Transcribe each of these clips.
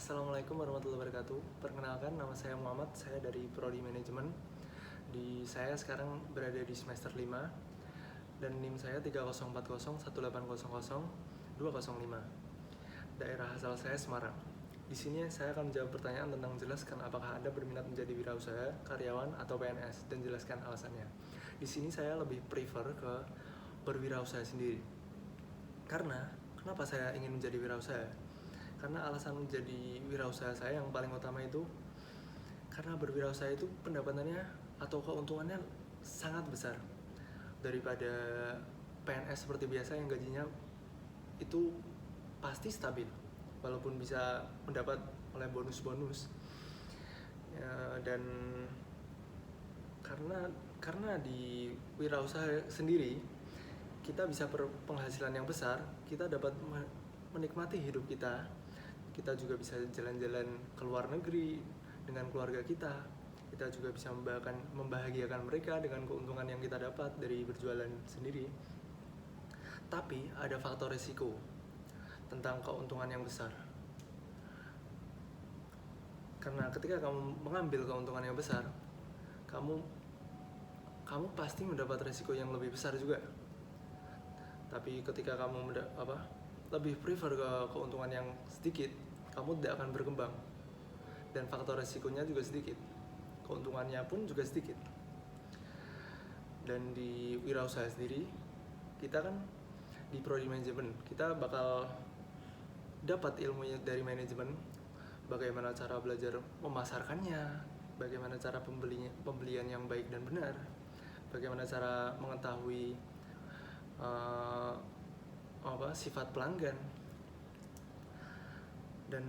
Assalamualaikum warahmatullahi wabarakatuh. Perkenalkan, nama saya Muhammad, saya dari Prodi Manajemen. Saya sekarang berada di semester 5 dan NIM saya 30401800 205. Daerah asal saya Semarang. Di sini saya akan menjawab pertanyaan tentang jelaskan apakah Anda berminat menjadi wirausaha, karyawan, atau PNS, dan jelaskan alasannya. Di sini saya lebih prefer ke berwirausaha sendiri. Kenapa saya ingin menjadi wirausaha? Karena alasan menjadi wirausaha saya yang paling utama itu karena berwirausaha itu pendapatannya atau keuntungannya sangat besar daripada PNS seperti biasa yang gajinya itu pasti stabil walaupun bisa mendapat oleh bonus-bonus ya, dan karena di wirausaha sendiri kita bisa berpenghasilan yang besar, kita dapat menikmati hidup kita juga bisa jalan-jalan ke luar negeri dengan keluarga kita juga bisa membahagiakan mereka dengan keuntungan yang kita dapat dari berjualan sendiri. Tapi ada faktor risiko tentang keuntungan yang besar, karena ketika kamu mengambil keuntungan yang besar, kamu pasti mendapat risiko yang lebih besar juga. Tapi ketika kamu lebih prefer ke keuntungan yang sedikit, kamu tidak akan berkembang dan faktor resikonya juga sedikit, keuntungannya pun juga sedikit. Dan di wirausaha sendiri, kita kan di prodi manajemen, kita bakal dapat ilmunya dari manajemen, bagaimana cara belajar memasarkannya, bagaimana cara pembelian yang baik dan benar, bagaimana cara mengetahui sifat pelanggan. Dan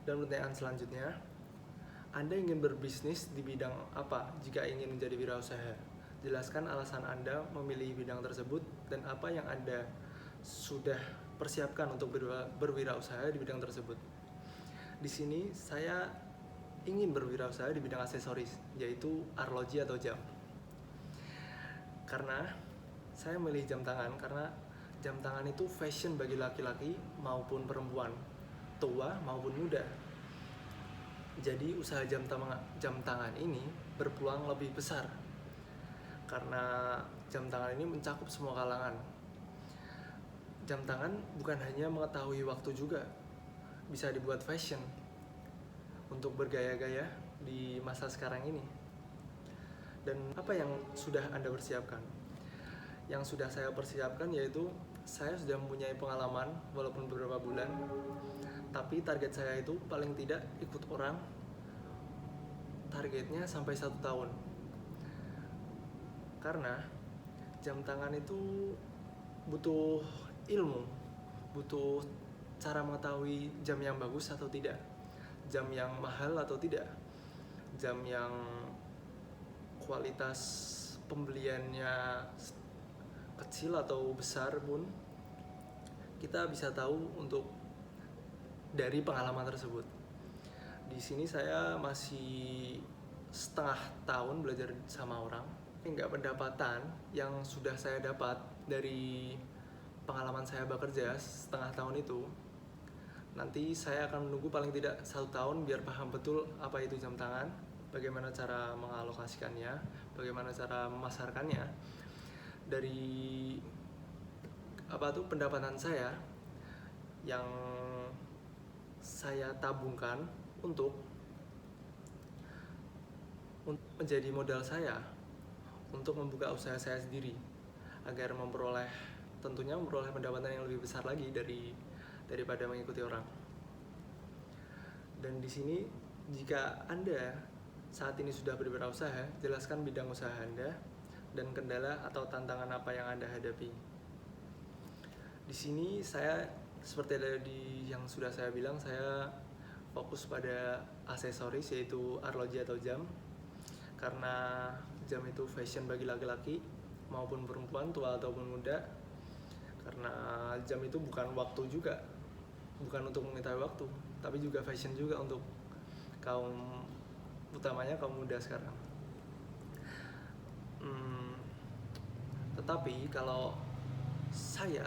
pertanyaan selanjutnya, Anda ingin berbisnis di bidang apa jika ingin menjadi wirausaha? Jelaskan alasan Anda memilih bidang tersebut dan apa yang Anda sudah persiapkan untuk berwirausaha di bidang tersebut. Di sini saya ingin berwirausaha di bidang aksesoris, yaitu arloji atau jam. Karena saya memilih jam tangan karena jam tangan itu fashion bagi laki-laki maupun perempuan, tua maupun muda. Jadi usaha jam tangan ini berpeluang lebih besar karena jam tangan ini mencakup semua kalangan. Jam tangan bukan hanya mengetahui waktu juga, bisa dibuat fashion untuk bergaya-gaya di masa sekarang ini. Dan apa yang sudah Anda persiapkan? Yang sudah saya persiapkan yaitu saya sudah mempunyai pengalaman walaupun beberapa bulan, tapi target saya itu paling tidak ikut orang, targetnya sampai 1 tahun. Karena jam tangan itu butuh ilmu, butuh cara mengetahui jam yang bagus atau tidak, jam yang mahal atau tidak, jam yang kualitas pembeliannya kecil atau besar pun kita bisa tahu untuk dari pengalaman tersebut. Di sini saya masih setengah tahun belajar sama orang, hingga pendapatan yang sudah saya dapat dari pengalaman saya bekerja setengah tahun itu, nanti saya akan menunggu paling tidak 1 tahun biar paham betul apa itu jam tangan, bagaimana cara mengalokasikannya, bagaimana cara memasarkannya. Dari pendapatan saya yang saya tabungkan untuk menjadi modal saya untuk membuka usaha saya sendiri agar tentunya memperoleh pendapatan yang lebih besar lagi daripada mengikuti orang. Dan di sini jika Anda saat ini sudah berwirausaha, jelaskan bidang usaha Anda dan kendala atau tantangan apa yang Anda hadapi. Di sini saya seperti yang sudah saya bilang, saya fokus pada aksesoris yaitu arloji atau jam, karena jam itu fashion bagi laki-laki maupun perempuan, tua ataupun muda. Karena jam itu bukan waktu juga, bukan untuk mengetahui waktu, tapi juga fashion juga untuk utamanya kaum muda sekarang. Tetapi kalau saya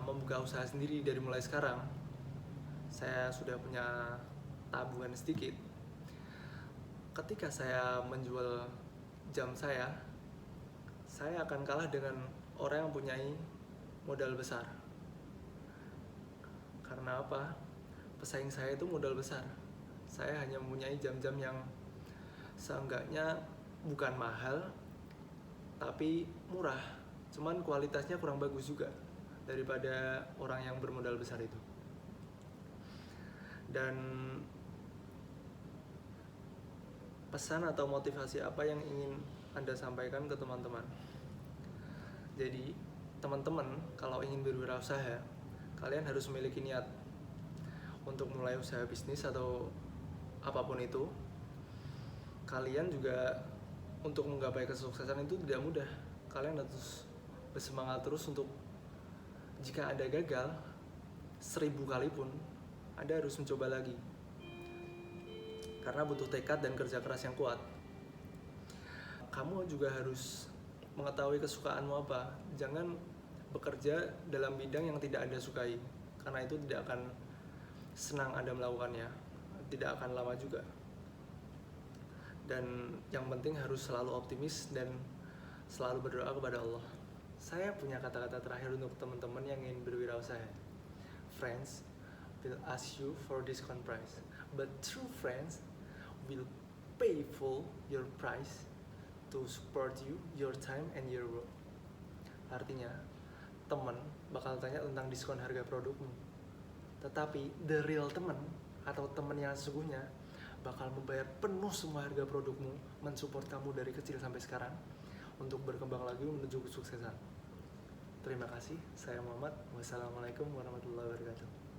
membuka usaha sendiri dari mulai sekarang, saya sudah punya tabungan sedikit. Ketika saya menjual jam saya akan kalah dengan orang yang punya modal besar. Karena apa? Pesaing saya itu modal besar. Saya hanya mempunyai jam-jam yang seenggaknya bukan mahal, tapi murah. Cuman kualitasnya kurang bagus juga daripada orang yang bermodal besar itu. Dan pesan atau motivasi apa yang ingin Anda sampaikan ke teman-teman? Jadi, teman-teman kalau ingin berwirausaha, kalian harus memiliki niat untuk mulai usaha bisnis atau apapun itu. Kalian juga untuk menggapai kesuksesan itu tidak mudah. Kalian harus bersemangat terus untuk jika Anda gagal 1000 kali pun, Anda harus mencoba lagi. Karena butuh tekad dan kerja keras yang kuat. Kamu juga harus mengetahui kesukaanmu apa. Jangan bekerja dalam bidang yang tidak Anda sukai, karena itu tidak akan senang Anda melakukannya, tidak akan lama juga. Dan yang penting harus selalu optimis dan selalu berdoa kepada Allah. Saya punya kata-kata terakhir untuk teman-teman yang ingin berwirausaha. Friends will ask you for discount price, but true friends will pay full your price to support you, your time and your work. Artinya, teman bakal tanya tentang diskon harga produkmu. Tetapi the real teman atau teman yang sesungguhnya bakal membayar penuh semua harga produkmu, mensupport kamu dari kecil sampai sekarang untuk berkembang lagi menuju kesuksesan. Terima kasih, saya Muhammad. Wassalamualaikum warahmatullahi wabarakatuh.